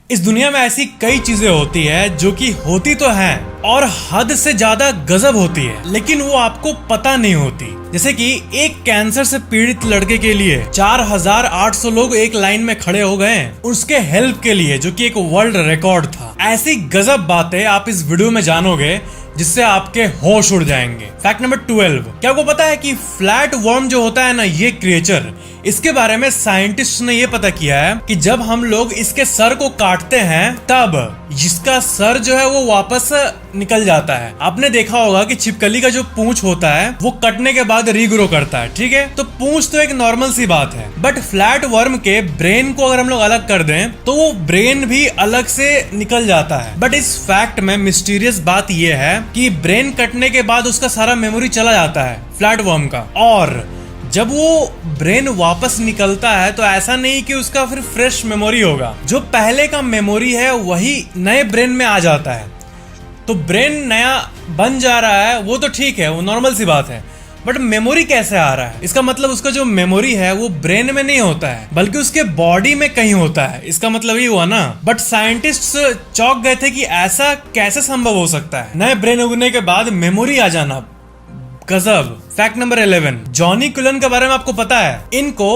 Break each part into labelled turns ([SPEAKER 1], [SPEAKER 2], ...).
[SPEAKER 1] इस दुनिया में ऐसी कई चीजें होती है जो कि होती तो है और हद से ज्यादा गजब होती है, लेकिन वो आपको पता नहीं होती। जैसे कि एक कैंसर से पीड़ित लड़के के लिए 4800 लोग एक लाइन में खड़े हो गए उसके हेल्प के लिए, जो कि एक वर्ल्ड रिकॉर्ड था। ऐसी गजब बातें आप इस वीडियो में जानोगे जिससे आपके होश उड़ जाएंगे। फैक्ट नंबर 12, क्या आपको पता है कि फ्लैट वर्म जो होता है ना, ये क्रिएचर, इसके बारे में साइंटिस्ट ने ये पता किया है कि जब हम लोग इसके सर को काटते हैं तब इसका सर जो है वो वापस निकल जाता है। आपने देखा होगा कि छिपकली का जो पूंछ होता है वो कटने के बाद रीग्रो करता है, ठीक है। तो पूंछ तो एक नॉर्मल सी बात है, बट फ्लैट वर्म के ब्रेन को अगर हम लोग अलग कर दें तो वो ब्रेन भी अलग से निकल जाता है। बट इस फैक्ट में मिस्टीरियस बात ये है कि ब्रेन कटने के बाद उसका सारा मेमोरी चला जाता है फ्लैट वर्म का, और जब वो ब्रेन वापस निकलता है तो ऐसा नहीं कि उसका फिर फ्रेश मेमोरी होगा। जो पहले का मेमोरी है वही नए ब्रेन में आ जाता है। तो ब्रेन नया बन जा रहा है वो तो ठीक है, वो नॉर्मल सी बात है, बट मेमोरी कैसे आ रहा है? इसका मतलब उसका जो मेमोरी है वो ब्रेन में नहीं होता है बल्कि उसके बॉडी में कहीं होता है। इसका मतलब ये हुआ ना। बट साइंटिस्ट्स चौंक गए थे कि ऐसा कैसे संभव हो सकता है, नए ब्रेन उगने के बाद मेमोरी आ जाना। गजब। फैक्ट नंबर 11, जॉनी कुलन के बारे में आपको पता है? इनको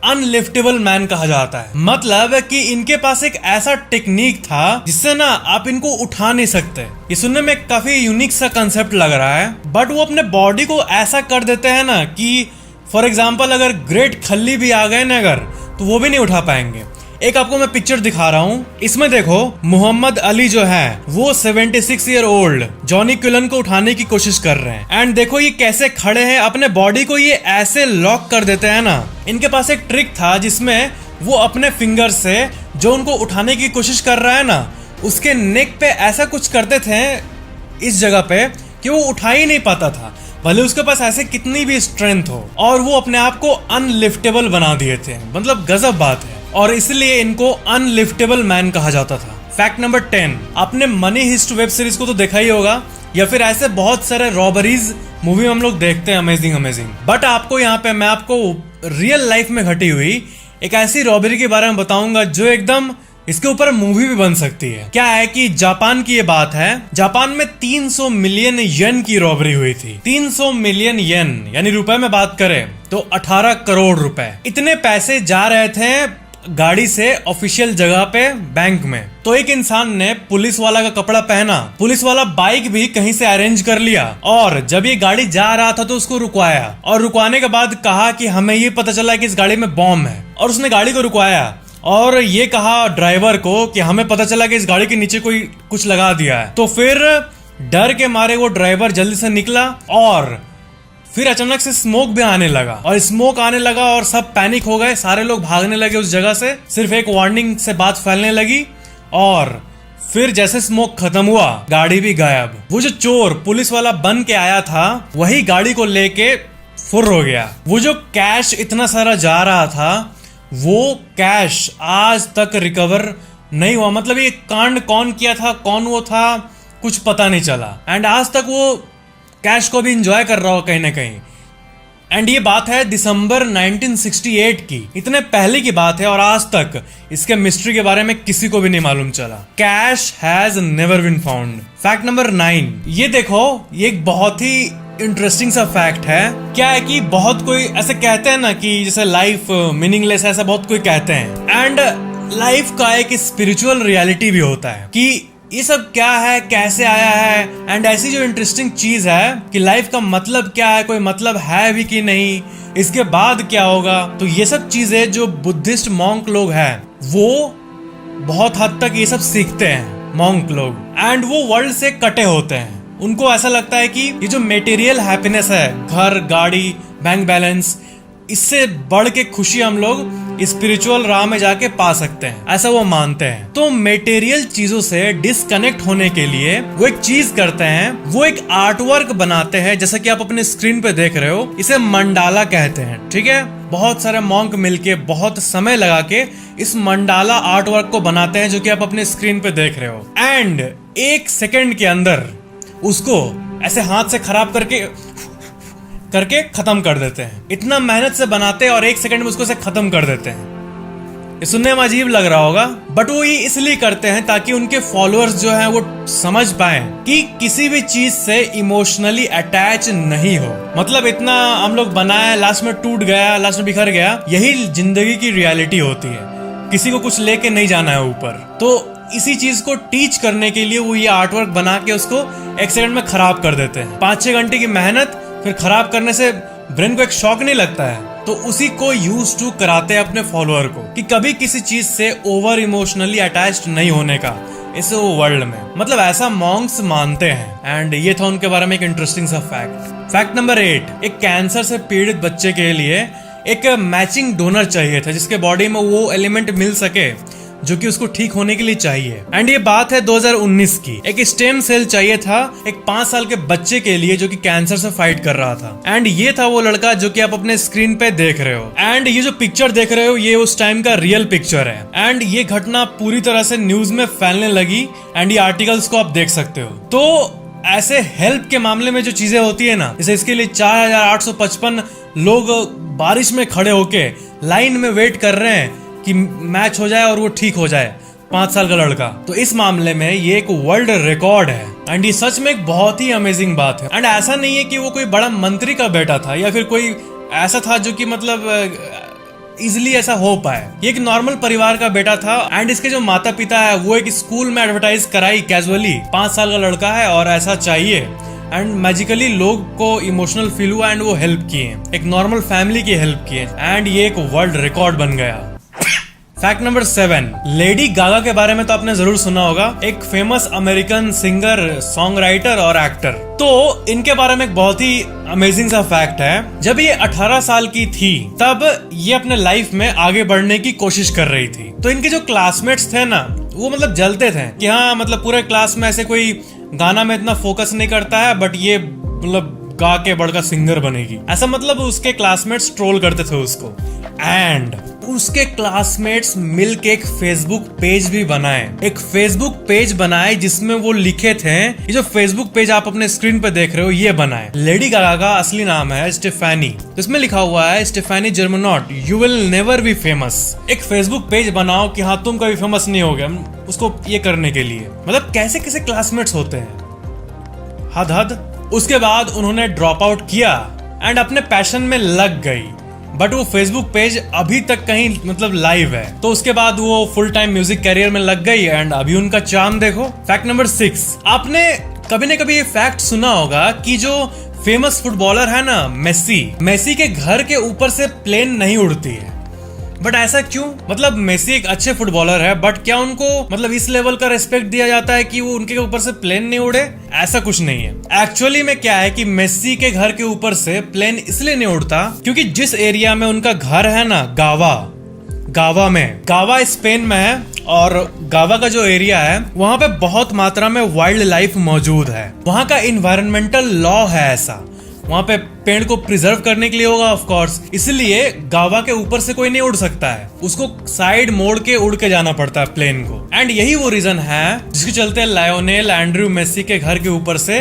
[SPEAKER 1] अनलिफ्टेबल मैन कहा जाता है। मतलब कि इनके पास एक ऐसा टेक्निक था जिससे ना आप इनको उठा नहीं सकते। ये सुनने में काफी यूनिक सा कंसेप्ट लग रहा है, बट वो अपने बॉडी को ऐसा कर देते हैं ना कि फॉर एग्जाम्पल अगर ग्रेट खल्ली भी आ गए ना अगर, तो वो भी नहीं उठा पाएंगे। एक आपको मैं पिक्चर दिखा रहा हूँ, इसमें देखो मोहम्मद अली जो है वो 76 ईयर ओल्ड जॉनी कुलन को उठाने की कोशिश कर रहे हैं। एंड देखो ये कैसे खड़े हैं, अपने बॉडी को ये ऐसे लॉक कर देते हैं ना। इनके पास एक ट्रिक था जिसमें वो अपने फिंगर से जो उनको उठाने की कोशिश कर रहा है ना, उसके नेक पे ऐसा कुछ करते थे इस जगह पे कि वो उठा ही नहीं पाता था, भले उसके पास ऐसे कितनी भी स्ट्रेंथ हो, और वो अपने आप को अनलिफ्टेबल बना दिए थे। मतलब गजब बात है, और इसलिए इनको अनलिफ्टेबल मैन कहा जाता था। फैक्ट नंबर 10, आपने मनी हिस्ट वेब सीरीज को तो देखा ही होगा, या फिर ऐसे बहुत सारे रॉबरीज मूवी हम लोग देखते हैं, अमेजिंग। बट आपको यहाँ पे मैं आपको रियल लाइफ में घटी हुई एक ऐसी रॉबरी के बारे में बताऊंगा जो एकदम इसके ऊपर मूवी भी बन सकती है। क्या है कि जापान की ये बात है, जापान में 300 मिलियन येन की रॉबरी हुई थी। 300 मिलियन येन यानी रुपए में बात करें तो 18 करोड़ रुपए। इतने पैसे जा रहे थे गाड़ी से ऑफिशियल जगह पे बैंक में। तो एक इंसान ने पुलिस वाला का कपड़ा पहना, पुलिस वाला बाइक भी कहीं से अरेंज कर लिया, और जब ये गाड़ी जा रहा था तो उसको रुकवाया, और रुकवाने के बाद कहा कि हमें ये पता चला कि इस गाड़ी में बॉम्ब है, और उसने गाड़ी को रुकवाया और ये कहा ड्राइवर को कि हमें पता चला कि इस गाड़ी के नीचे कोई कुछ लगा दिया है। तो फिर डर के मारे वो ड्राइवर जल्दी से निकला, और फिर अचानक से स्मोक भी आने लगा, और स्मोक आने लगा और सब पैनिक हो गए, सारे लोग भागने लगे उस जगह से। सिर्फ एक वार्निंग से बात फैलने लगी, और फिर जैसे स्मोक खत्म हुआ गाड़ी भी गायब। वो जो चोर पुलिस वाला बन के आया था वही गाड़ी को लेके फुर्र हो गया। वो जो कैश इतना सारा जा रहा था वो कैश आज तक रिकवर नहीं हुआ। मतलब ये कांड कौन किया था, कौन वो था, कुछ पता नहीं चला। एंड आज तक वो कैश को भी एंजॉय कर रहा हो कहीं ना कहीं। एंड ये बात है दिसंबर 1968 की, इतने पहले की बात है, और आज तक इसके मिस्ट्री के बारे में किसी को भी नहीं मालूम चला। Cash has never been found. Fact number 9, ये देखो, ये एक बहुत ही इंटरेस्टिंग सा फैक्ट है। क्या है कि बहुत कोई ऐसे कहते हैं ना कि जैसे लाइफ मीनिंगलेस है, ऐसा बहुत कोई कहते हैं। एंड लाइफ का एक स्पिरिचुअल रियलिटी भी होता है कि ये सब क्या है, कैसे आया है, एंड ऐसी जो इंटरेस्टिंग चीज है कि लाइफ का मतलब क्या है, कोई मतलब है भी कि नहीं, इसके बाद क्या होगा। तो ये सब चीजें जो बुद्धिस्ट मॉन्क लोग हैं वो बहुत हद तक ये सब सीखते हैं, मॉन्क लोग, एंड वो वर्ल्ड से कटे होते हैं। उनको ऐसा लगता है कि ये जो मेटेरियल हैप्पीनेस है, घर, गाड़ी, बैंक बैलेंस, इससे बढ़ के खुशी हम लोग स्पिरिचुअल राह में जाके पा सकते हैं, ऐसा वो मानते हैं। तो मेटेरियल चीजों से डिस्कनेक्ट होने के लिए वो एक चीज करते हैं, वो एक आर्ट वर्क बनाते हैं, जैसा कि आप अपने स्क्रीन पे देख रहे हो, इसे मंडाला कहते हैं, ठीक है। बहुत सारे मॉन्क मिलके बहुत समय लगा के इस मंडाला आर्ट वर्क को बनाते हैं, जो कि आप अपने स्क्रीन पे देख रहे हो। एंड 1 सेकेंड के अंदर उसको ऐसे हाथ से खराब करके खत्म कर देते हैं। इतना मेहनत से बनाते हैं और 1 सेकंड में उसको से खत्म कर देते हैं। ये सुनने में अजीब लग रहा होगा, बट वो ये इसलिए करते हैं ताकि उनके फॉलोअर्स जो हैं वो समझ पाएं कि किसी भी चीज से इमोशनली अटैच नहीं हो। मतलब इतना हम लोग बनाए, लास्ट में टूट गया, लास्ट में बिखर गया। यही जिंदगी की रियलिटी होती है, किसी को कुछ लेके नहीं जाना है ऊपर। तो इसी चीज को टीच करने के लिए वो ये आर्टवर्क बना के उसको एक सेकंड में खराब कर देते हैं। 5-6 घंटे की मेहनत, फिर खराब करने से ब्रेन को एक शॉक नहीं लगता है, तो उसी को यूज टू कराते हैं अपने फॉलोअर को कि कभी किसी चीज से ओवर इमोशनली अटैच्ड नहीं होने का इस वर्ल्ड में। मतलब ऐसा मॉन्क्स मानते हैं। एंड ये था उनके बारे में एक इंटरेस्टिंग सा फैक्ट। फैक्ट नंबर 8, एक कैंसर से पीड़ित बच्चे के लिए एक मैचिंग डोनर चाहिए था जिसके बॉडी में वो एलिमेंट मिल सके जो कि उसको ठीक होने के लिए चाहिए। एंड ये बात है 2019 की। एक स्टेम सेल चाहिए था एक 5 साल के बच्चे के लिए जो कि कैंसर से फाइट कर रहा था। एंड ये था वो लड़का जो कि आप अपने स्क्रीन पे देख रहे हो। एंड ये जो पिक्चर देख रहे हो ये उस टाइम का रियल पिक्चर है। एंड ये घटना पूरी तरह से न्यूज में फैलने लगी। एंड ये आर्टिकल्स को आप देख सकते हो। तो ऐसे हेल्प के मामले में जो चीजें होती है ना, जैसे इसके लिए 4855 लोग बारिश में खड़े होके लाइन में वेट कर रहे हैं कि मैच हो जाए और वो ठीक हो जाए, 5 साल का लड़का। तो इस मामले में ये एक वर्ल्ड रिकॉर्ड है। एंड ये सच में एक बहुत ही अमेजिंग बात है। एंड ऐसा नहीं है कि वो कोई बड़ा मंत्री का बेटा था या फिर कोई ऐसा था जो कि मतलब इजिली ऐसा हो पाए। ये एक नॉर्मल परिवार का बेटा था। एंड इसके जो माता पिता है वो एक स्कूल में एडवर्टाइज कराई कैजुअली, 5 साल का लड़का है और ऐसा चाहिए। एंड मैजिकली लोग को इमोशनल फील हुआ एंड वो हेल्प किए, एक नॉर्मल फैमिली की हेल्प किए। एंड ये एक वर्ल्ड रिकॉर्ड बन गया। फैक्ट नंबर 7, लेडी गागा के बारे में तो आपने जरूर सुना होगा। एक famous American singer, song writer और एक्टर। तो इनके बारे में एक बहुत ही अमेजिंग सा फैक्ट है। जब ये 18 साल की थी तब ये अपने लाइफ में आगे बढ़ने की कोशिश कर रही थी। तो इनके जो क्लासमेट्स थे ना वो मतलब जलते थे कि हाँ मतलब पूरे क्लास में ऐसे कोई गाना में इतना फोकस नहीं करता है बट ये मतलब गा के बड़का सिंगर बनेगी, ऐसा मतलब उसके क्लासमेट्स ट्रोल करते थे उसको। एंड उसके क्लासमेट्स मिलके एक फेसबुक पेज भी बनाए, एक फेसबुक पेज बनाए जिसमें वो लिखे थे, ये जो फेसबुक पेज आप अपने स्क्रीन पे देख रहे हो ये बनाए। लेडी गागा का असली नाम है स्टेफानी, इसमें लिखा हुआ है Stefani Germanotta, you will never be famous. एक फेसबुक पेज बनाओ कि हाँ तुम कभी फेमस नहीं होगे, उसको ये करने के लिए। मतलब कैसे कैसे क्लासमेट्स होते हैं, हद हद। उसके बाद उन्होंने ड्रॉप आउट किया एंड अपने पैशन में लग गई, बट वो फेसबुक पेज अभी तक कहीं मतलब लाइव है। तो उसके बाद वो फुल टाइम म्यूजिक कैरियर में लग गई एंड अभी उनका चार्म देखो। फैक्ट नंबर 6, आपने कभी न कभी ये फैक्ट सुना होगा कि जो फेमस फुटबॉलर है ना मेसी के घर के ऊपर से प्लेन नहीं उड़ती है। बट ऐसा क्यों? मतलब मेसी एक अच्छे फुटबॉलर है बट क्या उनको मतलब इस लेवल का रिस्पेक्ट दिया जाता है कि वो उनके ऊपर से प्लेन नहीं उड़े? ऐसा कुछ नहीं है। एक्चुअली में क्या है कि मेसी के घर के ऊपर से प्लेन इसलिए नहीं उड़ता क्योंकि जिस एरिया में उनका घर है ना, गावा स्पेन में है और गावा का जो एरिया है वहां पे बहुत मात्रा में वाइल्ड लाइफ मौजूद है। वहां का इन्वायरमेंटल लॉ है ऐसा, वहां पे पेड़ को प्रिजर्व करने के लिए होगा ऑफ कोर्स, इसलिए गावा के ऊपर से कोई नहीं उड़ सकता है, उसको साइड मोड़ के उड़ के जाना पड़ता है प्लेन को। एंड यही वो रीजन है जिसके चलते लायोनेल एंड्रयू मेसी के घर के ऊपर से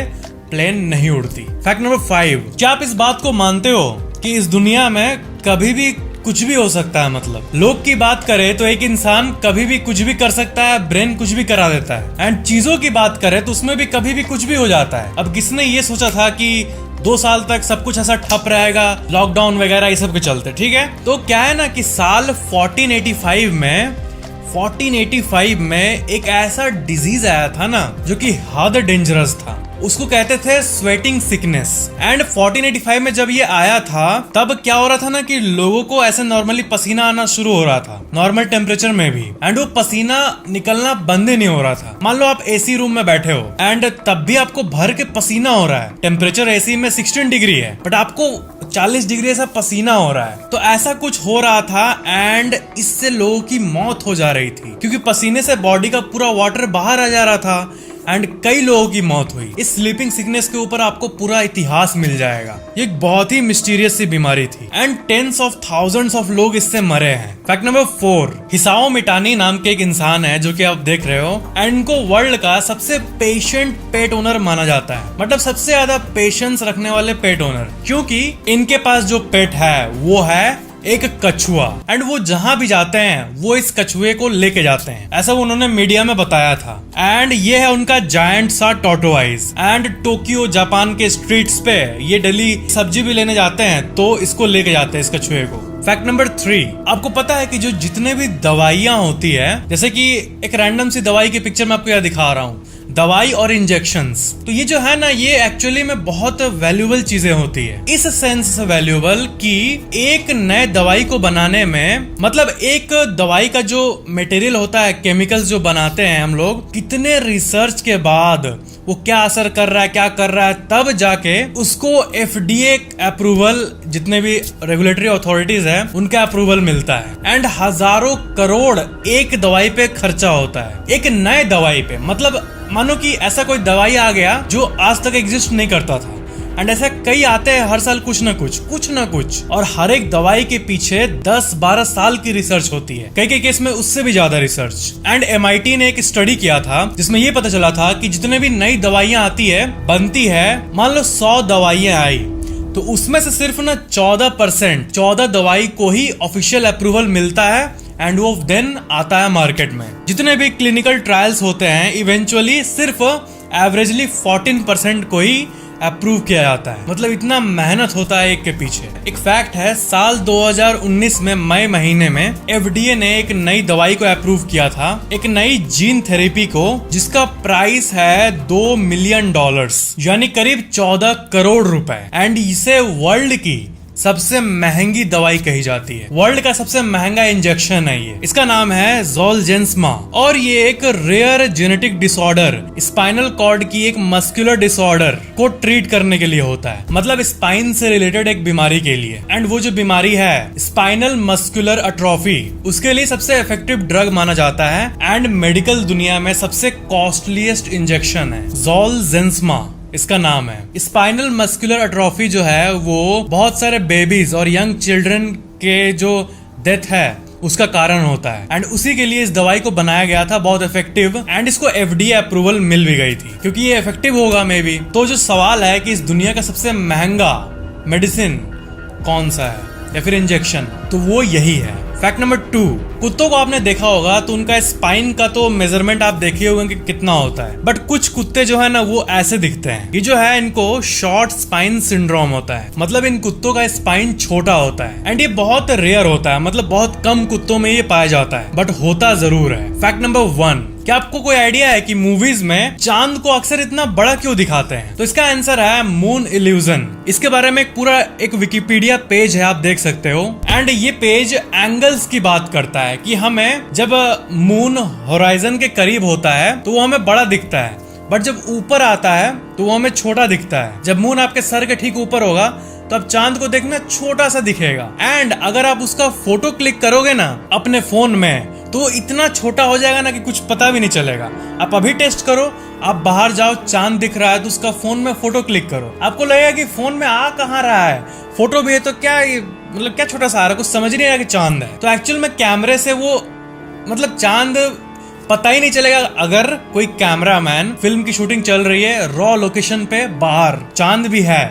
[SPEAKER 1] प्लेन नहीं उड़ती। फैक्ट नंबर 5, क्या आप इस बात को मानते हो कि इस दुनिया में कभी भी कुछ भी हो सकता है? मतलब लोग की बात करें तो एक इंसान कभी भी कुछ भी कर सकता है, ब्रेन कुछ भी करा देता है। एंड चीजों की बात करें तो उसमें भी कभी भी कुछ भी हो जाता है। अब किसने ये सोचा था कि 2 साल तक सब कुछ ऐसा ठप रहेगा, लॉकडाउन वगैरह ये सब के चलते, ठीक है। तो क्या है ना कि साल 1485 में एक ऐसा डिजीज आया था ना जो कि हद डेंजरस था, उसको कहते थे स्वेटिंग सिकनेस। एंड 1485 में जब ये आया था तब क्या हो रहा था ना कि लोगों को ऐसे नॉर्मली पसीना आना शुरू हो रहा था, नॉर्मल टेम्परेचर में भी। एंड वो पसीना निकलना बंद ही नहीं हो रहा था। मान लो आप एसी रूम में बैठे हो एंड तब भी आपको भर के पसीना हो रहा है, टेम्परेचर एसी में 16 डिग्री है बट आपको 40 डिग्री ऐसा पसीना हो रहा है। तो ऐसा कुछ हो रहा था एंड इससे लोगों की मौत हो जा रही थी क्योंकि पसीने से बॉडी का पूरा वाटर बाहर आ जा रहा था एंड कई लोगों की मौत हुई। इस स्लीपिंग सिकनेस के ऊपर आपको पूरा इतिहास मिल जाएगा। ये एक बहुत ही मिस्टीरियस सी बीमारी थी and tens of thousands of लोग इससे मरे हैं। फैक्ट नंबर 4, हिसाओ मिटानी नाम के एक इंसान है जो कि आप देख रहे हो एंड इनको वर्ल्ड का सबसे पेशेंट पेट ओनर माना जाता है, मतलब सबसे ज्यादा पेशेंस रखने वाले पेट ओनर, क्योंकि इनके पास जो पेट है वो है एक कछुआ, एंड वो जहां भी जाते हैं वो इस कछुए को लेके जाते हैं, ऐसा वो उन्होंने मीडिया में बताया था। एंड ये है उनका जायंट सा टॉर्टोइज। एंड टोक्यो जापान के स्ट्रीट्स पे ये डेली सब्जी भी लेने जाते हैं तो इसको लेके जाते हैं, इस कछुए को। फैक्ट नंबर 3, आपको पता है कि जो जितने भी दवाइयां होती है, जैसे कि एक रैंडम सी दवाई की पिक्चर मैं आपको यहाँ दिखा रहा हूँ, दवाई और इंजेक्शंस, तो ये जो है ना, ये एक्चुअली में बहुत वैल्यूएबल चीजें होती है। इस सेंस से वैल्यूएबल कि एक नए दवाई को बनाने में, मतलब एक दवाई का जो मटेरियल होता है, केमिकल्स जो बनाते हैं हम लोग, कितने रिसर्च के बाद वो क्या असर कर रहा है, क्या कर रहा है, तब जाके उसको FDA अप्रूवल, जितने भी रेगुलेटरी अथॉरिटीज है उनका अप्रूवल मिलता है। एंड हजारों करोड़ एक दवाई पे खर्चा होता है, एक नए दवाई पे। मतलब मानो कि ऐसा कोई दवाई आ गया जो आज तक एग्जिस्ट नहीं करता था, एंड ऐसा कई आते हैं हर साल, कुछ ना कुछ, और हर एक दवाई के पीछे 10-12 साल की रिसर्च होती है, कई केस में उससे भी ज्यादा रिसर्च। एंड MIT ने एक स्टडी किया था जिसमें ये पता चला था कि जितने भी नई दवाइयां आती है, बनती है, मान लो 100 दवाइयां आई, तो उसमें से सिर्फ ना 14 दवाई को ही ऑफिशियल अप्रूवल मिलता है, एंड वो देन आता है मार्केट में। जितने भी क्लिनिकल ट्रायल्स होते हैं, इवेंचुअली सिर्फ एवरेजली 14% को ही अप्रूव किया जाता है। मतलब इतना मेहनत होता है एक के पीछे। एक फैक्ट है, साल 2019 में मई महीने में FDA ने एक नई दवाई को अप्रूव किया था, एक नई जीन थेरेपी को, जिसका प्राइस है $2 मिलियन, यानी करीब 14 करोड़ रुपए। एंड इसे वर्ल्ड की सबसे महंगी दवाई कही जाती है, वर्ल्ड का सबसे महंगा इंजेक्शन है ये। इसका नाम है ज़ोलजेंस्मा, और ये एक rare genetic disorder, spinal cord की एक मस्कुलर डिसऑर्डर को ट्रीट करने के लिए होता है, मतलब स्पाइन से रिलेटेड एक बीमारी के लिए। एंड वो जो बीमारी है स्पाइनल मस्कुलर एट्रोफी, उसके लिए सबसे इफेक्टिव ड्रग माना जाता है, एंड मेडिकल दुनिया में सबसे कॉस्टलीस्ट इंजेक्शन है। ज़ोलजेंस्मा इसका नाम है। स्पाइनल मस्कुलर एट्रोफी जो है वो बहुत सारे बेबीज और यंग चिल्ड्रन के जो डेथ है उसका कारण होता है, एंड उसी के लिए इस दवाई को बनाया गया था, बहुत इफेक्टिव। एंड इसको FDA अप्रूवल मिल भी गई थी क्योंकि ये इफेक्टिव होगा मे बी। तो जो सवाल है कि इस दुनिया का सबसे महंगा मेडिसिन कौन सा है या फिर इंजेक्शन, तो वो यही है। फैक्ट नंबर 2, कुत्तों को आपने देखा होगा तो उनका स्पाइन का तो मेजरमेंट आप देखे होंगे कि कितना होता है, बट कुछ कुत्ते जो है ना वो ऐसे दिखते हैं। ये जो है इनको शॉर्ट स्पाइन सिंड्रोम होता है, मतलब इन कुत्तों का स्पाइन छोटा होता है, एंड ये बहुत रेयर होता है, मतलब बहुत कम कुत्तों में ये पाया जाता है, बट होता जरूर है। फैक्ट नंबर 1, क्या आपको कोई आइडिया है कि मूवीज में चांद को अक्सर इतना बड़ा क्यों दिखाते हैं? तो इसका आंसर है मून इल्यूजन। इसके बारे में एक विकिपीडिया पेज है, आप देख सकते हो। एंड ये पेज एंगल्स की बात करता है कि हमें जब मून होराइजन के करीब होता है तो वो हमें बड़ा दिखता है, बट जब ऊपर आता है तो वो हमें छोटा दिखता है। जब मून आपके सर के ठीक ऊपर होगा तो आप चांद को देखना छोटा सा दिखेगा, एंड अगर आप उसका फोटो क्लिक करोगे ना अपने फोन में तो इतना छोटा हो जाएगा ना कि कुछ पता भी नहीं चलेगा। आप अभी टेस्ट करो, आप बाहर जाओ, चांद दिख रहा है तो उसका फोन में फोटो क्लिक करो, आपको लगेगा कि फोन में आ कहाँ रहा है, फोटो भी है तो क्या, मतलब क्या छोटा सा आ रहा है, कुछ समझ नहीं आया कि चांद है। तो एक्चुअल में कैमरे से वो मतलब चांद पता ही नहीं चलेगा। अगर कोई कैमरामैन, फिल्म की शूटिंग चल रही है, रॉ लोकेशन पे बाहर चांद भी है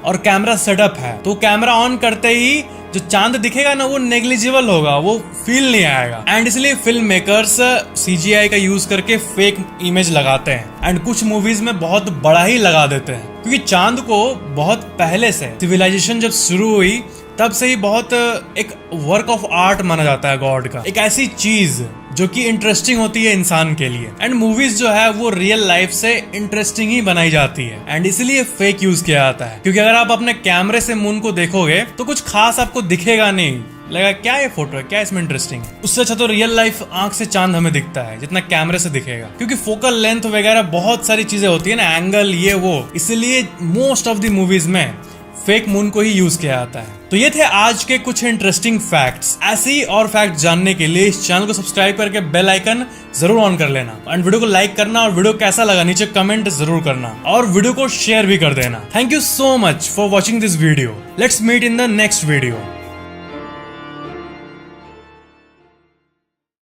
[SPEAKER 1] और कैमरा सेटअप है, तो कैमरा ऑन करते ही जो चांद दिखेगा ना वो नेग्लिजिबल होगा, वो फील नहीं आएगा। एंड इसलिए फिल्म मेकर्स CGI का यूज करके फेक इमेज लगाते हैं, एंड कुछ मूवीज में बहुत बड़ा ही लगा देते हैं, क्योंकि चांद को बहुत पहले से, सिविलाइजेशन जब शुरू हुई तब से ही बहुत एक वर्क ऑफ आर्ट माना जाता है गॉड का, एक ऐसी चीज जो कि इंटरेस्टिंग होती है इंसान के लिए। एंड मूवीज जो है वो रियल लाइफ से इंटरेस्टिंग ही बनाई जाती है, एंड इसलिए फेक यूज किया जाता है, क्योंकि अगर आप अपने कैमरे से मून को देखोगे तो कुछ खास आपको दिखेगा नहीं, लगा क्या ये फोटो है, क्या इसमें इंटरेस्टिंग है। उससे अच्छा तो रियल लाइफ आंख से चांद हमें दिखता है जितना कैमरे से दिखेगा, क्योंकि फोकल लेंथ वगैरह बहुत सारी चीजें होती है ना, एंगल ये वो, इसलिए मोस्ट ऑफ द मूवीज में फेक मून को ही यूज किया जाता है। तो ये थे आज के कुछ इंटरेस्टिंग फैक्ट्स। ऐसी और फैक्ट जानने के लिए इस चैनल को सब्सक्राइब करके बेल आइकन जरूर ऑन कर लेना, एंड वीडियो को लाइक करना, और वीडियो कैसा लगा नीचे कमेंट जरूर करना, और वीडियो को शेयर भी कर देना। Thank you so much for watching this video. Let's meet in the next video.